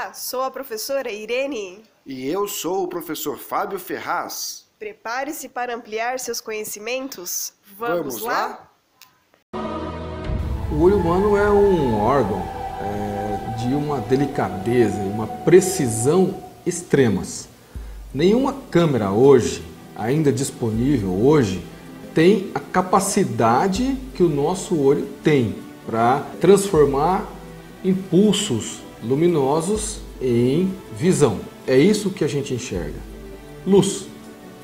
Olá, sou a professora Irene. E eu sou o professor Fábio Ferraz. Prepare-se para ampliar seus conhecimentos. Vamos lá? O olho humano é um órgão de uma delicadeza e uma precisão extremas. Nenhuma câmera hoje, ainda disponível hoje, tem a capacidade que o nosso olho tem para transformar impulsos luminosos em visão. É isso que a gente enxerga. Luz.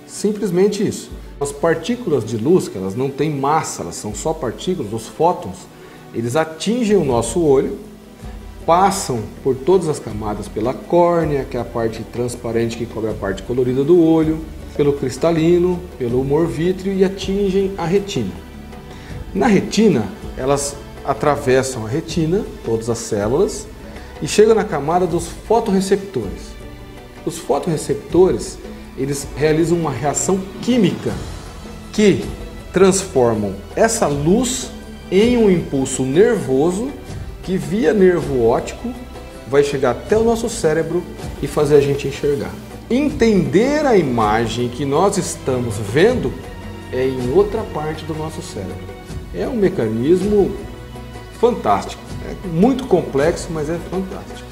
Simplesmente isso. As partículas de luz, que elas não têm massa, elas são só partículas, os fótons, eles atingem o nosso olho, passam por todas as camadas pela córnea, que é a parte transparente que cobre a parte colorida do olho, pelo cristalino, pelo humor vítreo e atingem a retina. Na retina, elas atravessam a retina, todas as células, e chegam na camada dos fotorreceptores. Os fotorreceptores, eles realizam uma reação química que transformam essa luz em um impulso nervoso que via nervo óptico vai chegar até o nosso cérebro e fazer a gente enxergar. Entender a imagem que nós estamos vendo é em outra parte do nosso cérebro. É um mecanismo fantástico, é muito complexo, mas é fantástico.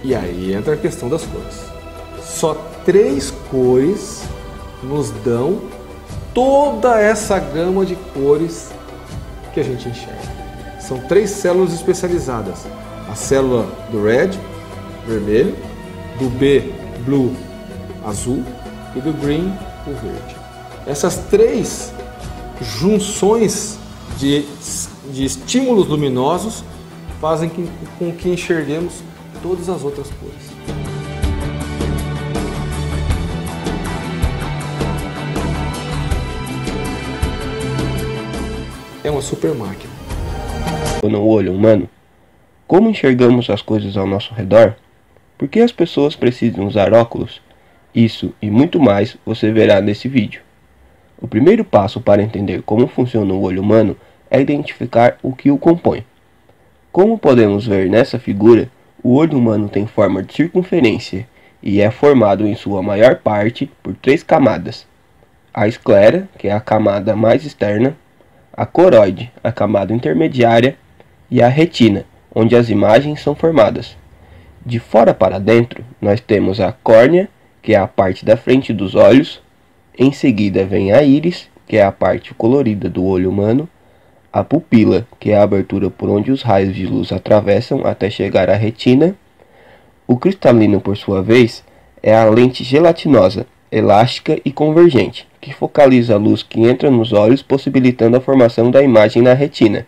E aí entra a questão das cores. Só 3 cores nos dão toda essa gama de cores que a gente enxerga. São 3 células especializadas. A célula do red, vermelho, do B, blue, azul e do green, o verde. Essas 3 junções de estímulos luminosos fazem com que enxerguemos todas as outras cores. É uma super máquina. No olho humano, como enxergamos as coisas ao nosso redor? Por que as pessoas precisam usar óculos? Isso e muito mais você verá nesse vídeo. O primeiro passo para entender como funciona o olho humano é identificar o que o compõe. Como podemos ver nessa figura, o olho humano tem forma de circunferência e é formado em sua maior parte por 3 camadas. A esclera, que é a camada mais externa, a coroide, a camada intermediária, e a retina, onde as imagens são formadas. De fora para dentro, nós temos a córnea, que é a parte da frente dos olhos. Em seguida vem a íris, que é a parte colorida do olho humano. A pupila, que é a abertura por onde os raios de luz atravessam até chegar à retina. O cristalino, por sua vez, é a lente gelatinosa, elástica e convergente, que focaliza a luz que entra nos olhos, possibilitando a formação da imagem na retina.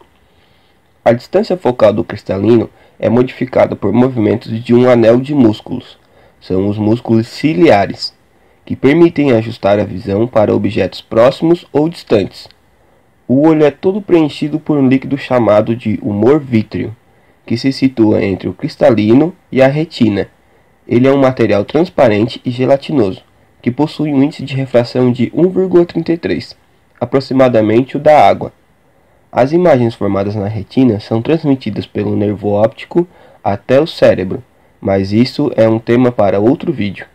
A distância focal do cristalino é modificada por movimentos de um anel de músculos. São os músculos ciliares, que permitem ajustar a visão para objetos próximos ou distantes. O olho é todo preenchido por um líquido chamado de humor vítreo, que se situa entre o cristalino e a retina. Ele é um material transparente e gelatinoso, que possui um índice de refração de 1,33, aproximadamente o da água. As imagens formadas na retina são transmitidas pelo nervo óptico até o cérebro, mas isso é um tema para outro vídeo.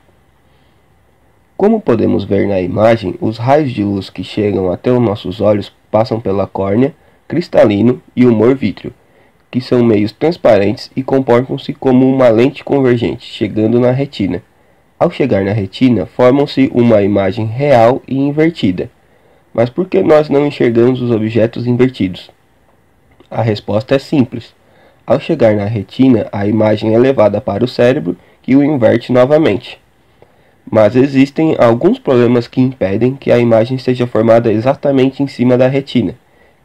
Como podemos ver na imagem, os raios de luz que chegam até os nossos olhos passam pela córnea, cristalino e humor vítreo, que são meios transparentes e comportam-se como uma lente convergente, chegando na retina. Ao chegar na retina, formam-se uma imagem real e invertida. Mas por que nós não enxergamos os objetos invertidos? A resposta é simples. Ao chegar na retina, a imagem é levada para o cérebro, que o inverte novamente. Mas existem alguns problemas que impedem que a imagem seja formada exatamente em cima da retina,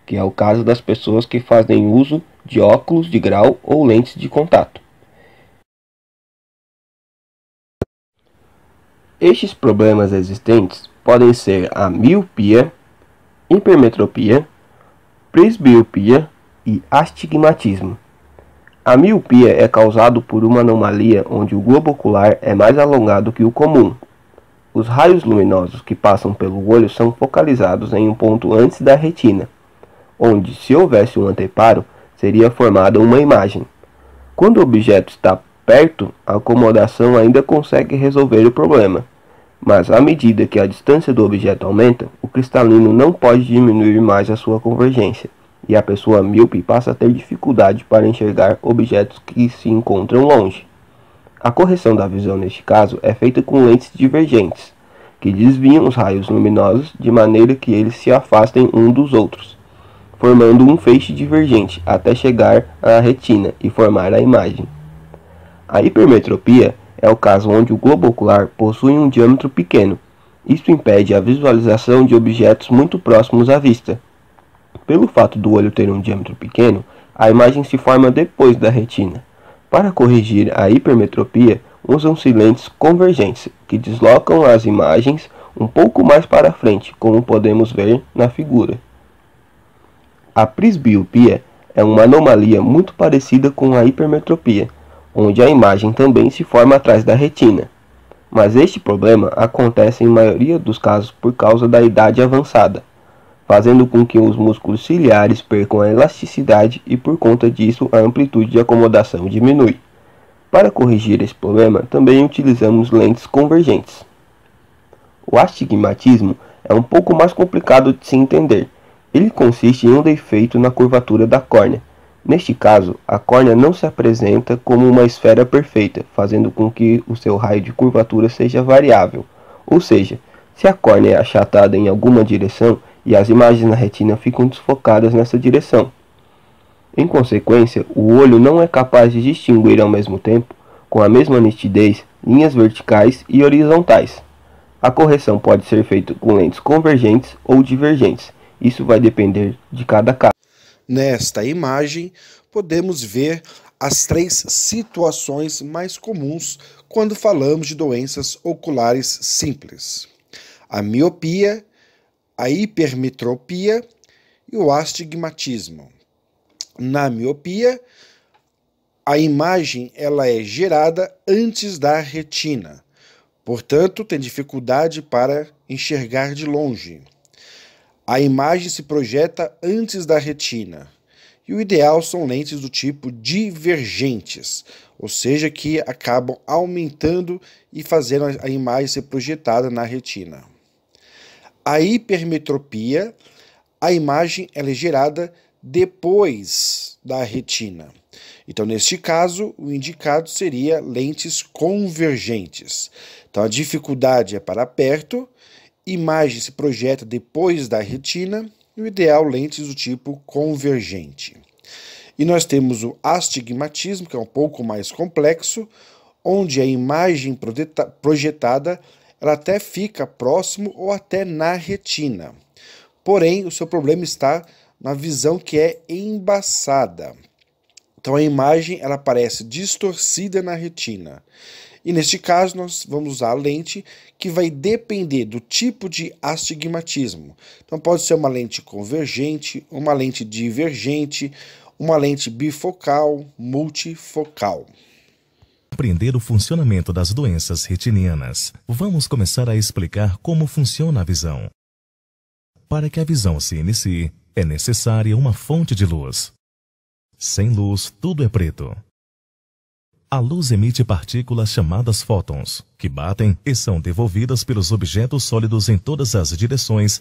que é o caso das pessoas que fazem uso de óculos de grau ou lentes de contato. Estes problemas existentes podem ser a miopia, hipermetropia, presbiopia e astigmatismo. A miopia é causada por uma anomalia onde o globo ocular é mais alongado que o comum. Os raios luminosos que passam pelo olho são focalizados em um ponto antes da retina, onde, se houvesse um anteparo, seria formada uma imagem. Quando o objeto está Perto, a acomodação ainda consegue resolver o problema, mas à medida que a distância do objeto aumenta, o cristalino não pode diminuir mais a sua convergência, e a pessoa míope passa a ter dificuldade para enxergar objetos que se encontram longe. A correção da visão neste caso é feita com lentes divergentes, que desviam os raios luminosos de maneira que eles se afastem um dos outros, formando um feixe divergente até chegar à retina e formar a imagem. A hipermetropia é o caso onde o globo ocular possui um diâmetro pequeno. Isso impede a visualização de objetos muito próximos à vista. Pelo fato do olho ter um diâmetro pequeno, a imagem se forma depois da retina. Para corrigir a hipermetropia, usam-se lentes convergentes, que deslocam as imagens um pouco mais para frente, como podemos ver na figura. A presbiopia é uma anomalia muito parecida com a hipermetropia, onde a imagem também se forma atrás da retina. Mas este problema acontece em maioria dos casos por causa da idade avançada, fazendo com que os músculos ciliares percam a elasticidade e por conta disso a amplitude de acomodação diminui. Para corrigir esse problema, também utilizamos lentes convergentes. O astigmatismo é um pouco mais complicado de se entender. Ele consiste em um defeito na curvatura da córnea. Neste caso, a córnea não se apresenta como uma esfera perfeita, fazendo com que o seu raio de curvatura seja variável. Ou seja, se a córnea é achatada em alguma direção e as imagens na retina ficam desfocadas nessa direção. Em consequência, o olho não é capaz de distinguir ao mesmo tempo, com a mesma nitidez, linhas verticais e horizontais. A correção pode ser feita com lentes convergentes ou divergentes. Isso vai depender de cada caso. Nesta imagem, podemos ver as 3 situações mais comuns quando falamos de doenças oculares simples: a miopia, a hipermetropia e o astigmatismo. Na miopia, a imagem ela é gerada antes da retina, portanto, tem dificuldade para enxergar de longe. A imagem se projeta antes da retina. E o ideal são lentes do tipo divergentes, ou seja, que acabam aumentando e fazendo a imagem ser projetada na retina. A hipermetropia, a imagem ela é gerada depois da retina. Então, neste caso, o indicado seria lentes convergentes. Então, a dificuldade é para perto, imagem se projeta depois da retina e o ideal lentes do tipo convergente. E nós temos o astigmatismo, que é um pouco mais complexo, onde a imagem projetada ela até fica próximo ou até na retina. Porém, o seu problema está na visão que é embaçada. Então a imagem ela aparece distorcida na retina. E neste caso nós vamos usar a lente que vai depender do tipo de astigmatismo. Então pode ser uma lente convergente, uma lente divergente, uma lente bifocal, multifocal. Compreender o funcionamento das doenças retinianas, vamos começar a explicar como funciona a visão. Para que a visão se inicie, é necessária uma fonte de luz. Sem luz, tudo é preto. A luz emite partículas chamadas fótons, que batem e são devolvidas pelos objetos sólidos em todas as direções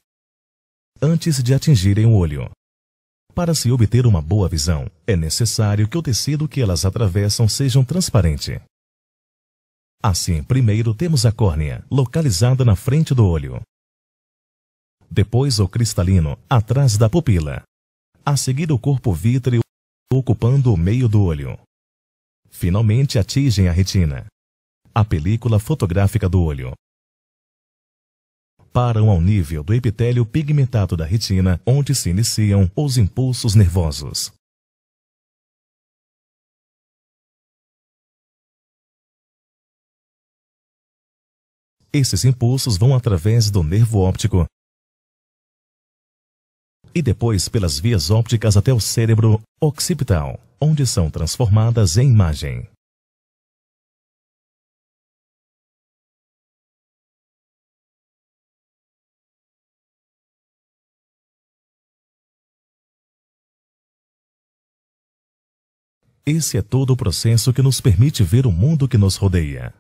antes de atingirem o olho. Para se obter uma boa visão, é necessário que o tecido que elas atravessam seja transparente. Assim, primeiro temos a córnea, localizada na frente do olho. Depois o cristalino, atrás da pupila. A seguir o corpo vítreo, ocupando o meio do olho. Finalmente atingem a retina, a película fotográfica do olho. Param ao nível do epitélio pigmentado da retina, onde se iniciam os impulsos nervosos. Esses impulsos vão através do nervo óptico e depois pelas vias ópticas até o cérebro occipital, onde são transformadas em imagem. Esse é todo o processo que nos permite ver o mundo que nos rodeia.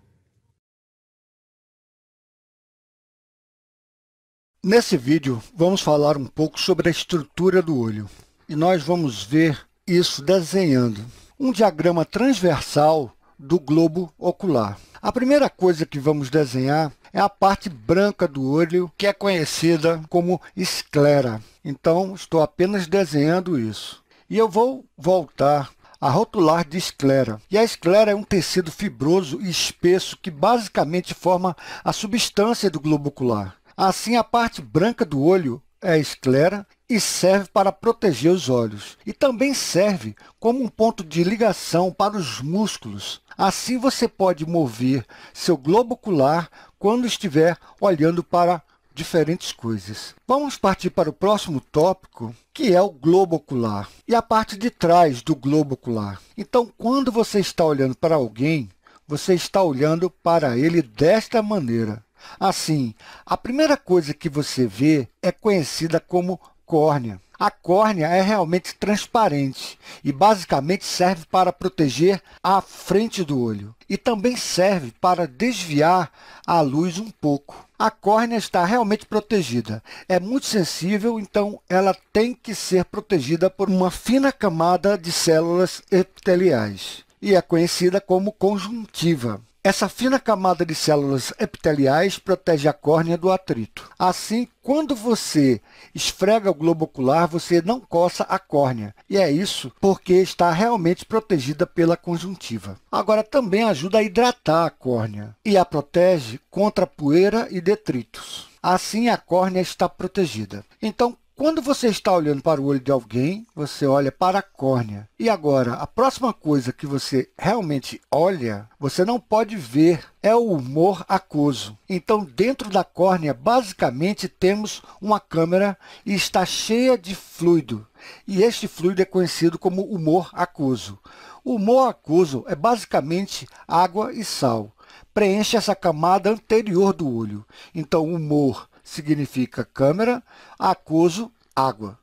Nesse vídeo, vamos falar um pouco sobre a estrutura do olho. E nós vamos ver isso desenhando um diagrama transversal do globo ocular. A primeira coisa que vamos desenhar é a parte branca do olho, que é conhecida como esclera. Então, estou apenas desenhando isso. E eu vou voltar a rotular de esclera. E a esclera é um tecido fibroso e espesso que basicamente forma a substância do globo ocular. Assim, a parte branca do olho é a esclera e serve para proteger os olhos. E também serve como um ponto de ligação para os músculos. Assim, você pode mover seu globo ocular quando estiver olhando para diferentes coisas. Vamos partir para o próximo tópico, que é o globo ocular e a parte de trás do globo ocular. Então, quando você está olhando para alguém, você está olhando para ele desta maneira. Assim, a primeira coisa que você vê é conhecida como córnea. A córnea é realmente transparente e basicamente serve para proteger a frente do olho e também serve para desviar a luz um pouco. A córnea está realmente protegida. É muito sensível, então ela tem que ser protegida por uma fina camada de células epiteliais e é conhecida como conjuntiva. Essa fina camada de células epiteliais protege a córnea do atrito. Assim, quando você esfrega o globo ocular, você não coça a córnea. E é isso porque está realmente protegida pela conjuntiva. Agora, também ajuda a hidratar a córnea e a protege contra poeira e detritos. Assim, a córnea está protegida. Então, quando você está olhando para o olho de alguém, você olha para a córnea. E agora, a próxima coisa que você realmente olha, você não pode ver, é o humor aquoso. Então, dentro da córnea, basicamente, temos uma câmara e está cheia de fluido. E este fluido é conhecido como humor aquoso. O humor aquoso é basicamente água e sal. Preenche essa camada anterior do olho. Então, humor significa câmara, aquoso, água.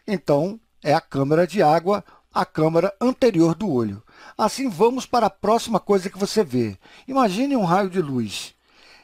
Então, é a câmara de água, a câmara anterior do olho. Assim, vamos para a próxima coisa que você vê. Imagine um raio de luz.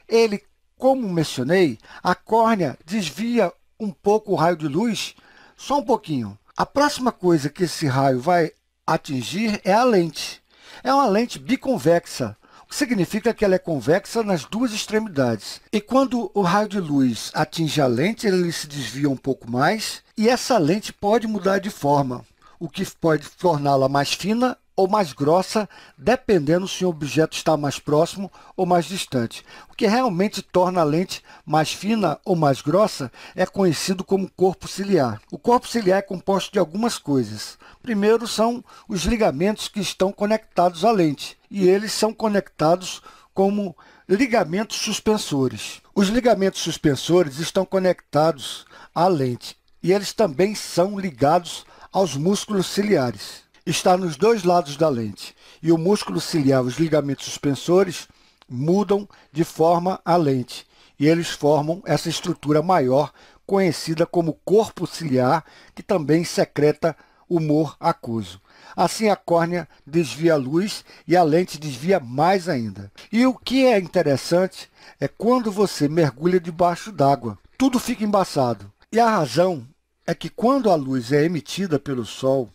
Ele, como mencionei, a córnea desvia um pouco o raio de luz, só um pouquinho. A próxima coisa que esse raio vai atingir é a lente. É uma lente biconvexa, o que significa que ela é convexa nas duas extremidades. E quando o raio de luz atinge a lente, ele se desvia um pouco mais, e essa lente pode mudar de forma, o que pode torná-la mais fina ou mais grossa, dependendo se o objeto está mais próximo ou mais distante. O que realmente torna a lente mais fina ou mais grossa é conhecido como corpo ciliar. O corpo ciliar é composto de algumas coisas. Primeiro são os ligamentos que estão conectados à lente, e eles são conectados como ligamentos suspensores. Os ligamentos suspensores estão conectados à lente, e eles também são ligados aos músculos ciliares. Está nos dois lados da lente, e o músculo ciliar, os ligamentos suspensores, mudam de forma à lente, e eles formam essa estrutura maior, conhecida como corpo ciliar, que também secreta humor aquoso. Assim, a córnea desvia a luz e a lente desvia mais ainda. E o que é interessante é quando você mergulha debaixo d'água. Tudo fica embaçado. E a razão é que quando a luz é emitida pelo sol,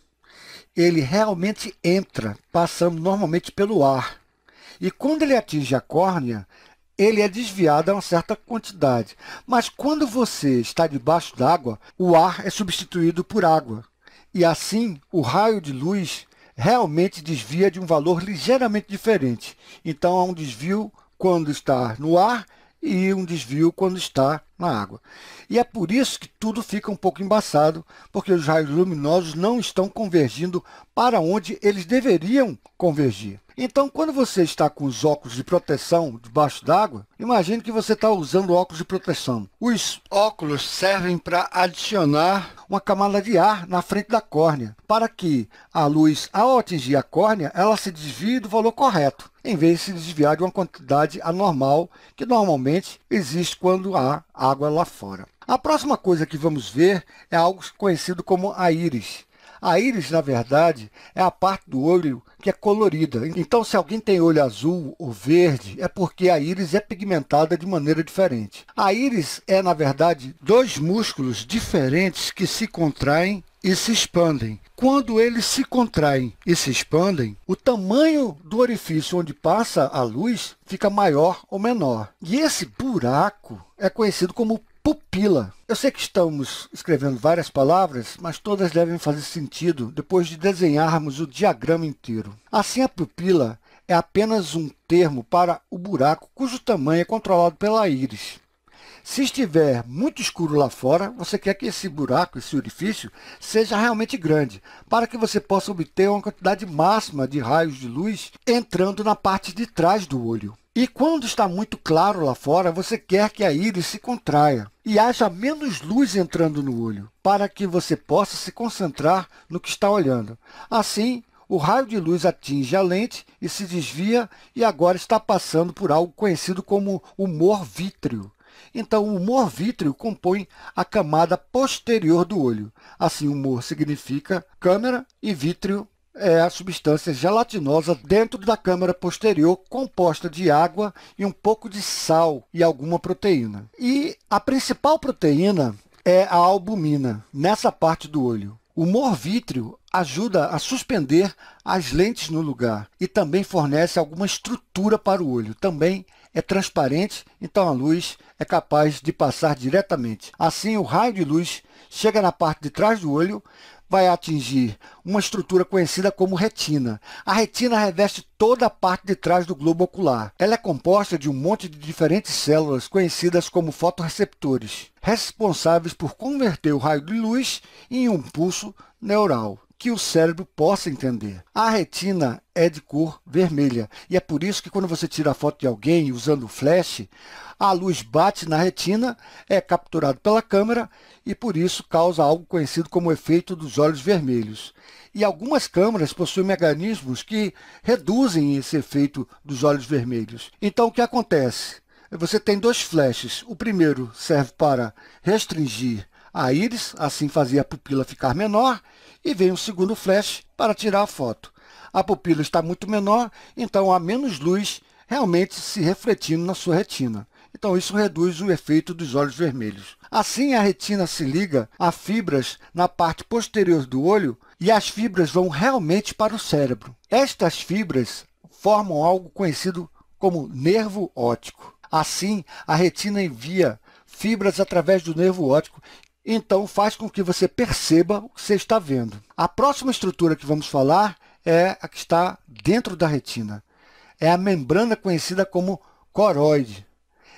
ele realmente entra, passando normalmente pelo ar. E quando ele atinge a córnea, ele é desviado a uma certa quantidade. Mas quando você está debaixo d'água, o ar é substituído por água. E assim, o raio de luz realmente desvia de um valor ligeiramente diferente. Então, há um desvio quando está no ar e um desvio quando está na água. E é por isso que tudo fica um pouco embaçado, porque os raios luminosos não estão convergindo para onde eles deveriam convergir. Então, quando você está com os óculos de proteção debaixo d'água, imagine que você está usando óculos de proteção. Os óculos servem para adicionar uma camada de ar na frente da córnea, para que a luz, ao atingir a córnea, ela se desvie do valor correto, em vez de se desviar de uma quantidade anormal, que normalmente existe quando há água lá fora. A próxima coisa que vamos ver é algo conhecido como a íris. A íris, na verdade, é a parte do olho que é colorida. Então, se alguém tem olho azul ou verde, é porque a íris é pigmentada de maneira diferente. A íris é, na verdade, dois músculos diferentes que se contraem e se expandem. Quando eles se contraem e se expandem, o tamanho do orifício onde passa a luz fica maior ou menor. E esse buraco é conhecido como pupila. Eu sei que estamos escrevendo várias palavras, mas todas devem fazer sentido depois de desenharmos o diagrama inteiro. Assim, a pupila é apenas um termo para o buraco cujo tamanho é controlado pela íris. Se estiver muito escuro lá fora, você quer que esse buraco, esse orifício, seja realmente grande, para que você possa obter uma quantidade máxima de raios de luz entrando na parte de trás do olho. E quando está muito claro lá fora, você quer que a íris se contraia e haja menos luz entrando no olho, para que você possa se concentrar no que está olhando. Assim, o raio de luz atinge a lente e se desvia e agora está passando por algo conhecido como humor vítreo. Então, o humor vítreo compõe a camada posterior do olho. Assim, humor significa câmera e vítreo é a substância gelatinosa dentro da câmara posterior, composta de água e um pouco de sal e alguma proteína. E a principal proteína é a albumina, nessa parte do olho. O humor vítreo ajuda a suspender as lentes no lugar e também fornece alguma estrutura para o olho. Também é transparente, então a luz é capaz de passar diretamente. Assim, o raio de luz chega na parte de trás do olho, vai atingir uma estrutura conhecida como retina. A retina reveste toda a parte de trás do globo ocular. Ela é composta de um monte de diferentes células conhecidas como fotorreceptores, responsáveis por converter o raio de luz em um impulso neural que o cérebro possa entender. A retina é de cor vermelha e é por isso que quando você tira a foto de alguém usando flash, a luz bate na retina, é capturado pela câmera e por isso causa algo conhecido como efeito dos olhos vermelhos. E algumas câmeras possuem mecanismos que reduzem esse efeito dos olhos vermelhos. Então, o que acontece? Você tem dois flashes. O primeiro serve para restringir a íris, assim fazer a pupila ficar menor, e vem um segundo flash para tirar a foto. A pupila está muito menor, então há menos luz realmente se refletindo na sua retina. Então, isso reduz o efeito dos olhos vermelhos. Assim, a retina se liga a fibras na parte posterior do olho e as fibras vão realmente para o cérebro. Estas fibras formam algo conhecido como nervo óptico. Assim, a retina envia fibras através do nervo óptico, então faz com que você perceba o que você está vendo. A próxima estrutura que vamos falar é a que está dentro da retina. É a membrana conhecida como coroide.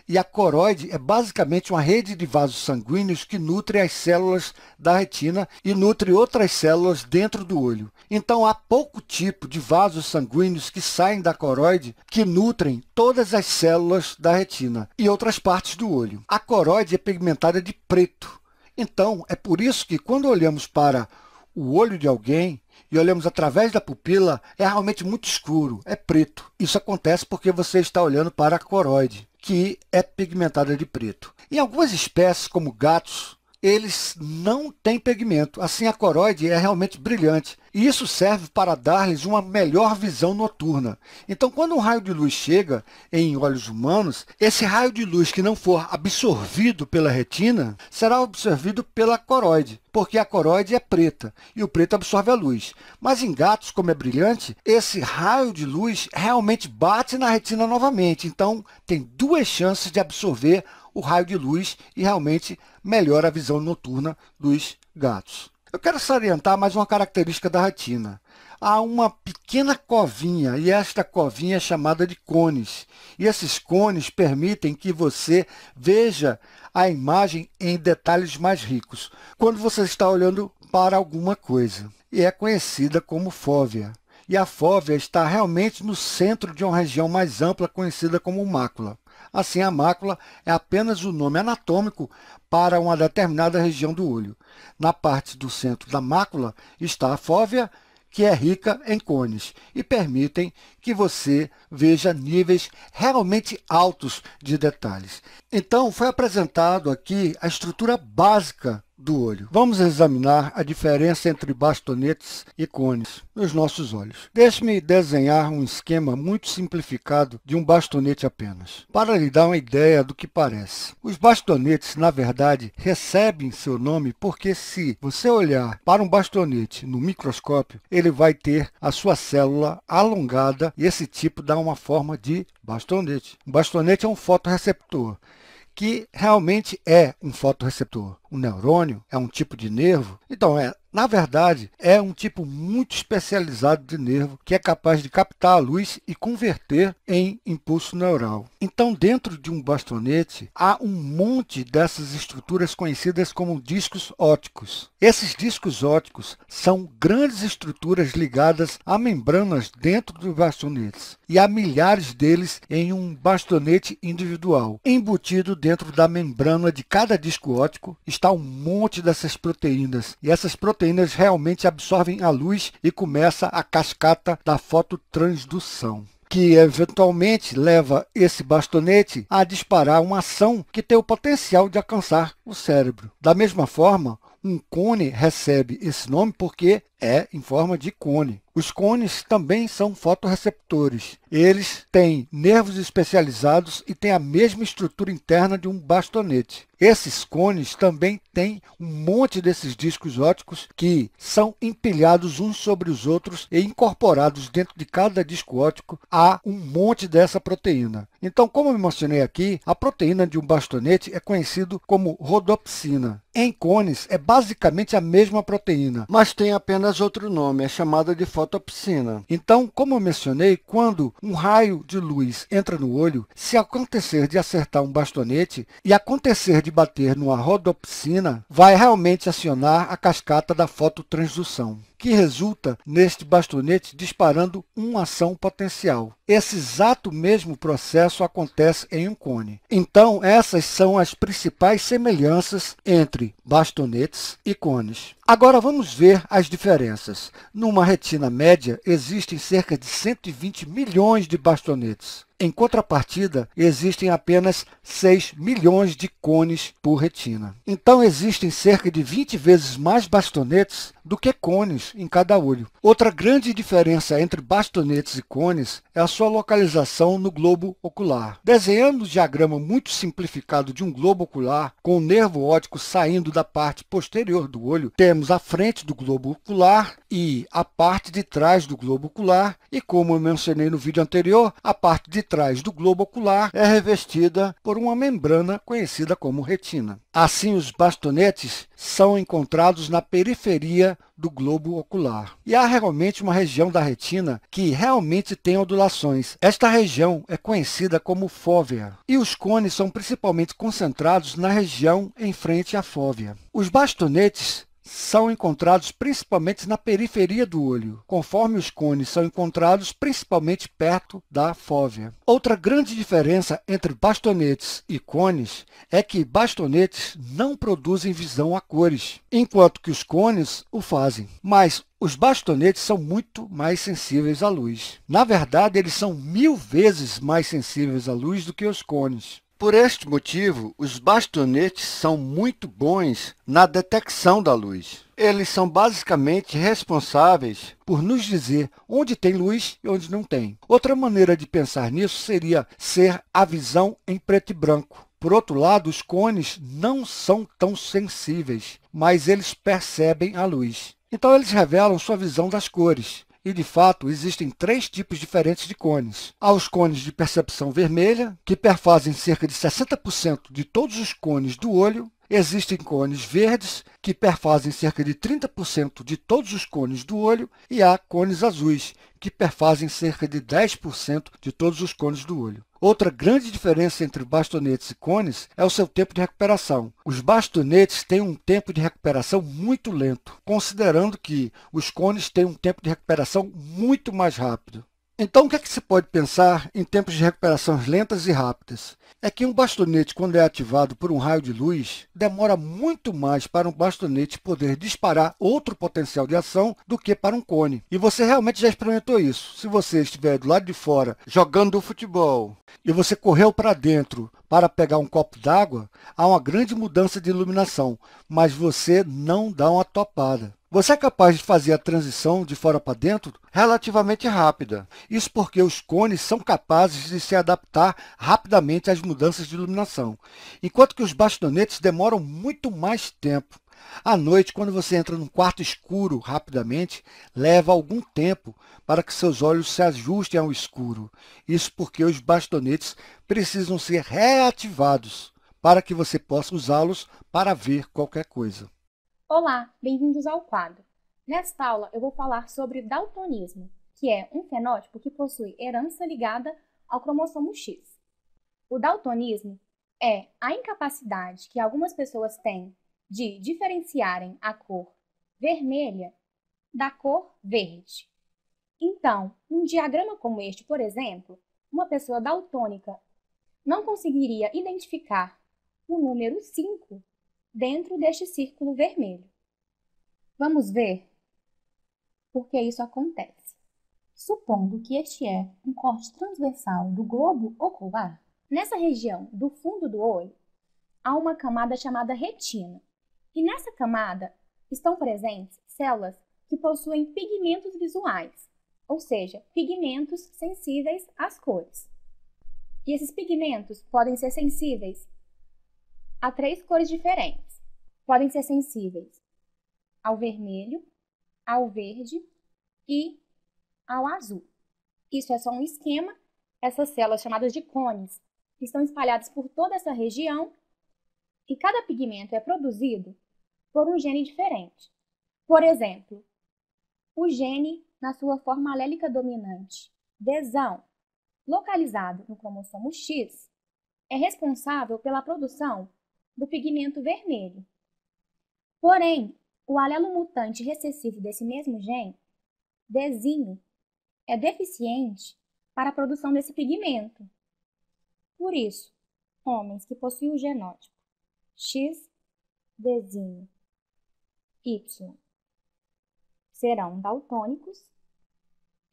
E a coroide é basicamente uma rede de vasos sanguíneos que nutre as células da retina e nutre outras células dentro do olho. Então, há pouco tipo de vasos sanguíneos que saem da coroide que nutrem todas as células da retina e outras partes do olho. A coroide é pigmentada de preto. Então, é por isso que quando olhamos para o olho de alguém e olhamos através da pupila, é realmente muito escuro, é preto. Isso acontece porque você está olhando para a coroide, que é pigmentada de preto. Em algumas espécies, como gatos, eles não têm pigmento. Assim, a coroide é realmente brilhante. E isso serve para dar-lhes uma melhor visão noturna. Então, quando um raio de luz chega em olhos humanos, esse raio de luz que não for absorvido pela retina, será absorvido pela coroide, porque a coroide é preta e o preto absorve a luz. Mas em gatos, como é brilhante, esse raio de luz realmente bate na retina novamente. Então, tem duas chances de absorver o raio de luz e realmente melhora a visão noturna dos gatos. Eu quero salientar mais uma característica da retina. Há uma pequena covinha, e esta covinha é chamada de cones. E esses cones permitem que você veja a imagem em detalhes mais ricos, quando você está olhando para alguma coisa. E é conhecida como fóvea. E a fóvea está realmente no centro de uma região mais ampla, conhecida como mácula. Assim, a mácula é apenas o nome anatômico para uma determinada região do olho. Na parte do centro da mácula está a fóvea, que é rica em cones e permitem que você veja níveis realmente altos de detalhes. Então, foi apresentado aqui a estrutura básica do olho. Vamos examinar a diferença entre bastonetes e cones nos nossos olhos. Deixe-me desenhar um esquema muito simplificado de um bastonete apenas, para lhe dar uma ideia do que parece. Os bastonetes, na verdade, recebem seu nome porque se você olhar para um bastonete no microscópio, ele vai ter a sua célula alongada e esse tipo dá uma forma de bastonete. Um bastonete é um fotorreceptor, que realmente é um fotorreceptor. O neurônio é um tipo de nervo, então na verdade, é um tipo muito especializado de nervo que é capaz de captar a luz e converter em impulso neural. Então, dentro de um bastonete, há um monte dessas estruturas conhecidas como discos ópticos. Esses discos ópticos são grandes estruturas ligadas a membranas dentro dos bastonetes, e há milhares deles em um bastonete individual. Embutido dentro da membrana de cada disco óptico está um monte dessas proteínas, e essas proteínas realmente absorvem a luz e começa a cascata da fototransdução, que eventualmente leva esse bastonete a disparar uma ação que tem o potencial de alcançar o cérebro. Da mesma forma, um cone recebe esse nome porque é em forma de cone. Os cones também são fotorreceptores. Eles têm nervos especializados e têm a mesma estrutura interna de um bastonete. Esses cones também têm um monte desses discos ópticos que são empilhados uns sobre os outros e incorporados dentro de cada disco óptico há um monte dessa proteína. Então, como eu mencionei aqui, a proteína de um bastonete é conhecida como rodopsina. Em cones, é basicamente a mesma proteína, mas tem apenas outro nome, é chamada de fotopsina. Então, como eu mencionei, quando um raio de luz entra no olho, se acontecer de acertar um bastonete e acontecer de bater numa rodopsina, vai realmente acionar a cascata da fototransdução, que resulta neste bastonete disparando uma ação potencial. Esse exato mesmo processo acontece em um cone. Então, essas são as principais semelhanças entre bastonetes e cones. Agora vamos ver as diferenças. Numa retina média, existem cerca de 120 milhões de bastonetes. Em contrapartida, existem apenas 6 milhões de cones por retina. Então, existem cerca de 20 vezes mais bastonetes do que cones em cada olho. Outra grande diferença entre bastonetes e cones é a sua localização no globo ocular. Desenhando um diagrama muito simplificado de um globo ocular, com o nervo óptico saindo da parte posterior do olho, temos a frente do globo ocular e a parte de trás do globo ocular, e como eu mencionei no vídeo anterior, a parte de trás do globo ocular é revestida por uma membrana conhecida como retina. Assim, os bastonetes são encontrados na periferia do globo ocular. E há realmente uma região da retina que realmente tem ondulações. Esta região é conhecida como fóvea. E os cones são principalmente concentrados na região em frente à fóvea. Os bastonetes são encontrados principalmente na periferia do olho, conforme os cones são encontrados principalmente perto da fóvea. Outra grande diferença entre bastonetes e cones é que bastonetes não produzem visão a cores, enquanto que os cones o fazem. Mas os bastonetes são muito mais sensíveis à luz. Na verdade, eles são 1000 vezes mais sensíveis à luz do que os cones. Por este motivo, os bastonetes são muito bons na detecção da luz. Eles são basicamente responsáveis por nos dizer onde tem luz e onde não tem. Outra maneira de pensar nisso seria ser a visão em preto e branco. Por outro lado, os cones não são tão sensíveis, mas eles percebem a luz. Então, eles revelam sua visão das cores. E, de fato, existem 3 tipos diferentes de cones. Há os cones de percepção vermelha, que perfazem cerca de 60% de todos os cones do olho. Existem cones verdes, que perfazem cerca de 30% de todos os cones do olho. E há cones azuis, que perfazem cerca de 10% de todos os cones do olho. Outra grande diferença entre bastonetes e cones é o seu tempo de recuperação. Os bastonetes têm um tempo de recuperação muito lento, considerando que os cones têm um tempo de recuperação muito mais rápido. Então, o que é que se pode pensar em tempos de recuperações lentas e rápidas? É que um bastonete, quando é ativado por um raio de luz, demora muito mais para um bastonete poder disparar outro potencial de ação do que para um cone. E você realmente já experimentou isso. Se você estiver do lado de fora jogando futebol e você correu para dentro Para pegar um copo d'água, há uma grande mudança de iluminação, mas você não dá uma topada. Você é capaz de fazer a transição de fora para dentro relativamente rápida. Isso porque os cones são capazes de se adaptar rapidamente às mudanças de iluminação, enquanto que os bastonetes demoram muito mais tempo. À noite, quando você entra num quarto escuro rapidamente, leva algum tempo para que seus olhos se ajustem ao escuro. Isso porque os bastonetes precisam ser reativados para que você possa usá-los para ver qualquer coisa. Olá, bem-vindos ao quadro. Nesta aula eu vou falar sobre daltonismo, que é um fenótipo que possui herança ligada ao cromossomo X. O daltonismo é a incapacidade que algumas pessoas têm de diferenciarem a cor vermelha da cor verde. Então, um diagrama como este, por exemplo, uma pessoa daltônica não conseguiria identificar o número 5 dentro deste círculo vermelho. Vamos ver por que isso acontece. Supondo que este é um corte transversal do globo ocular, nessa região do fundo do olho há uma camada chamada retina. E nessa camada estão presentes células que possuem pigmentos visuais, ou seja, pigmentos sensíveis às cores. E esses pigmentos podem ser sensíveis a 3 cores diferentes. Podem ser sensíveis ao vermelho, ao verde e ao azul. Isso é só um esquema. Essas células, chamadas de cones, estão espalhadas por toda essa região e cada pigmento é produzido por um gene diferente. Por exemplo, o gene na sua forma alélica dominante, desão, localizado no cromossomo X, é responsável pela produção do pigmento vermelho. Porém, o alelo mutante recessivo desse mesmo gene, desinho, é deficiente para a produção desse pigmento. Por isso, homens que possuem o genótipo X, desinho, Y serão daltônicos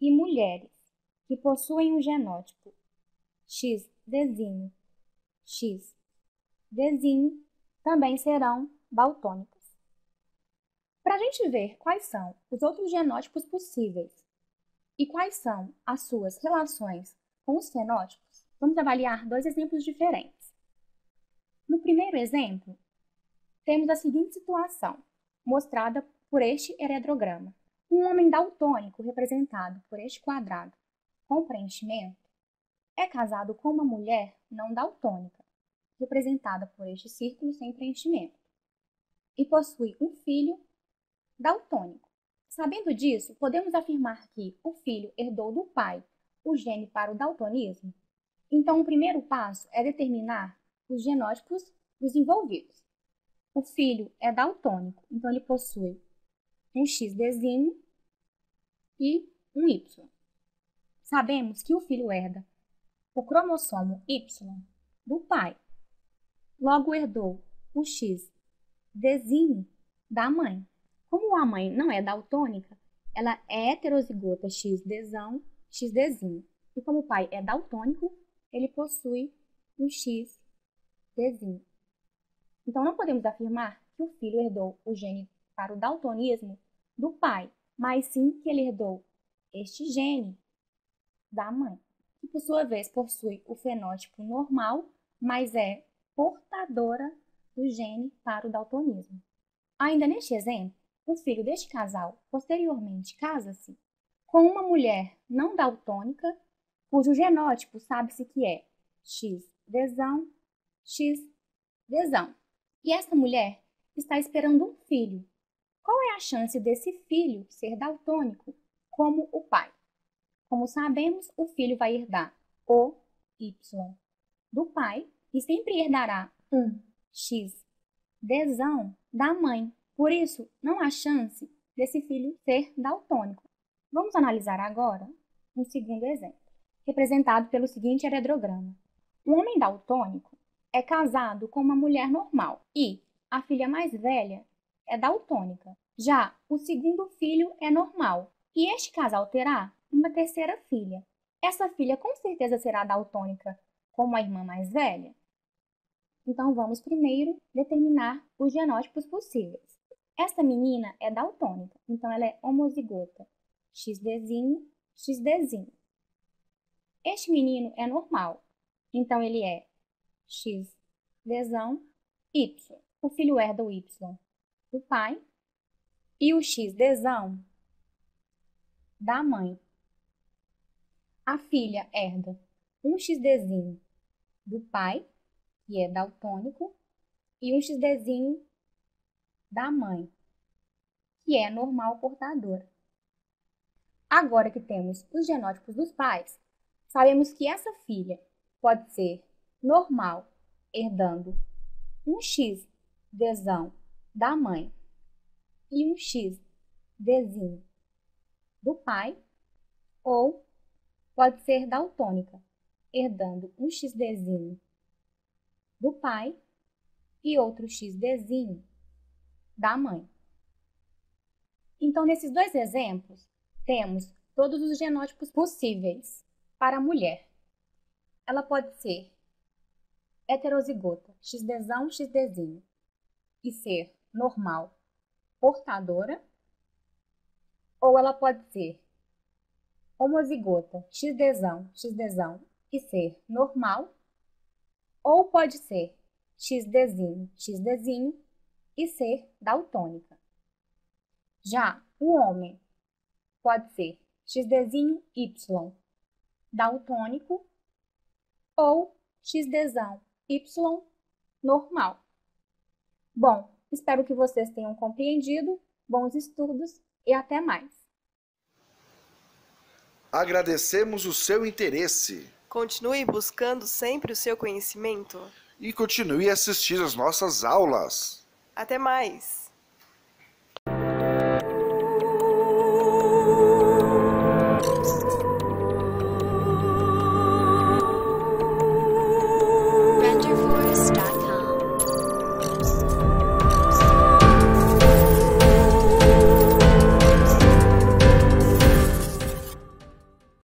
e mulheres que possuem o genótipo X, desinho, X, desinho também serão daltônicos. Para a gente ver quais são os outros genótipos possíveis e quais são as suas relações com os fenótipos, vamos avaliar 2 exemplos diferentes. No primeiro exemplo, temos a seguinte situação, mostrada por este heredograma. Um homem daltônico, representado por este quadrado com preenchimento, é casado com uma mulher não daltônica, representada por este círculo sem preenchimento, e possui um filho daltônico. Sabendo disso, podemos afirmar que o filho herdou do pai o gene para o daltonismo? Então, o primeiro passo é determinar os genótipos dos envolvidos. O filho é daltônico, então ele possui um X desinho e um Y. Sabemos que o filho herda o cromossomo Y do pai. Logo herdou o X desinho da mãe. Como a mãe não é daltônica, ela é heterozigota X desão, X desinho. E como o pai é daltônico, ele possui um X desinho. Então, não podemos afirmar que o filho herdou o gene para o daltonismo do pai, mas sim que ele herdou este gene da mãe, que por sua vez possui o fenótipo normal, mas é portadora do gene para o daltonismo. Ainda neste exemplo, o filho deste casal posteriormente casa-se com uma mulher não daltônica, cujo genótipo sabe-se que é X desão, X desão. E essa mulher está esperando um filho. Qual é a chance desse filho ser daltônico como o pai? Como sabemos, o filho vai herdar o Y do pai e sempre herdará um X desão da mãe. Por isso, não há chance desse filho ser daltônico. Vamos analisar agora um segundo exemplo, representado pelo seguinte heredograma. Um homem daltônico é casado com uma mulher normal e a filha mais velha é daltônica. Já o segundo filho é normal e este casal terá uma terceira filha. Essa filha com certeza será daltônica como a irmã mais velha? Então vamos primeiro determinar os genótipos possíveis. Esta menina é daltônica, então ela é homozigota, XDzinho, XDzinho. Este menino é normal, então ele é XDzão, Y. O filho herda o Y do pai e o XDzão da mãe. A filha herda um XDzinho do pai, que é daltônico, e um XDzinho da mãe, que é normal portadora. Agora que temos os genótipos dos pais, sabemos que essa filha pode ser normal, herdando um XDzão da mãe e um XDzinho do pai, ou pode ser daltônica, herdando um XDzinho do pai e outro XDzinho da mãe. Então, nesses dois exemplos, temos todos os genótipos possíveis para a mulher. Ela pode ser heterozigota, XDzão, XDzinho, e ser normal, portadora, ou ela pode ser homozigota, XDzão, XDzão, e ser normal, ou pode ser XDzinho, XDzinho, e ser daltônica. Já o homem pode ser XDzinho, Y, daltônico, ou XDzão, Y, normal. Bom, espero que vocês tenham compreendido. Bons estudos e até mais. Agradecemos o seu interesse. Continue buscando sempre o seu conhecimento. E continue a assistir às nossas aulas. Até mais!